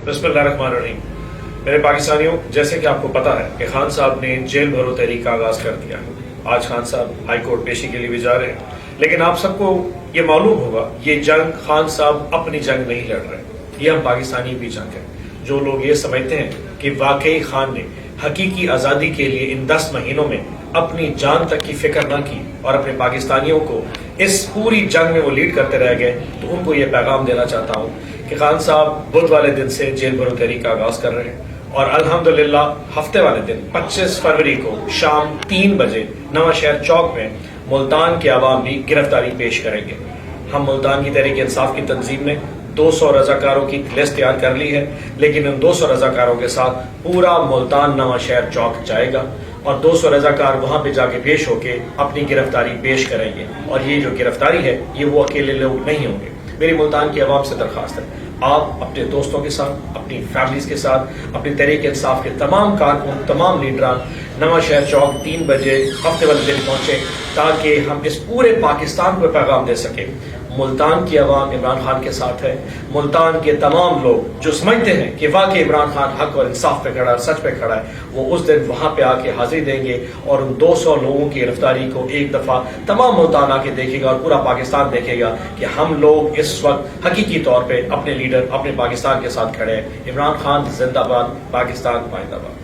बिस्मिल्लाहिर्रहमानिर्रहीम। मेरे पाकिस्तानियों, जैसे कि आपको पता है कि खान साहब ने जेल भरो तहरीक का आगाज कर दिया है। आज खान साहब हाई कोर्ट पेशी के लिए भी जा रहे हैं, लेकिन आप सबको ये मालूम होगा ये जंग खान साहब अपनी जंग नहीं लड़ रहे, ये हम पाकिस्तानी की जंग है। जो लोग ये समझते हैं कि वाकई खान ने हकीकी आज़ादी के लिए इन 10 महीनों में अपनी जान तक की फिक्र न की और अपने पाकिस्तानियों को इस पूरी जंग में वो लीड करते रह गए, तो उनको ये पैगाम देना चाहता हूँ कि खान साहब बुध वाले दिन से जेल भरो तहरीक का आगाज कर रहे हैं और अल्हम्दुलिल्लाह हफ्ते वाले दिन 25 फरवरी को शाम 3 बजे नवां शहर चौक में मुल्तान के अवाम भी गिरफ्तारी पेश करेंगे। हम मुल्तान की तहरीक इंसाफ की तंजीम ने 200 रजाकारों की लिस्ट तैयार कर ली है, लेकिन इन 200 रजाकारों के साथ पूरा मुल्तान नवां शहर चौक जाएगा और 200 रजाकार वहां पे जाके पेश होके अपनी गिरफ्तारी पेश करेंगे। और ये जो गिरफ्तारी है ये वो अकेले लोग नहीं होंगे। मेरी मुल्तान की आवाम से दरखास्त है, आप अपने दोस्तों के साथ, अपनी फैमिलीज के साथ, अपनी तहरीक इंसाफ के तमाम कारकुन, तमाम लीडरान नवां शहर चौक 3 बजे हफ्ते वाले दिन पहुंचे, ताकि हम इस पूरे पाकिस्तान को पैगाम दे सके मुल्तान की आवाम इमरान खान के साथ है। मुल्तान के तमाम लोग जो समझते हैं कि वाकई इमरान खान हक और इंसाफ पे खड़ा है, सच पे खड़ा है, वो उस दिन वहां पे आके हाजिरी देंगे और उन 200 लोगों की गिरफ्तारी को एक दफा तमाम मुल्तान आके देखेगा और पूरा पाकिस्तान देखेगा कि हम लोग इस वक्त हकीकी तौर पे अपने लीडर, अपने पाकिस्तान के साथ खड़े हैं। इमरान खान जिंदाबाद, पाकिस्तान जिंदाबाद।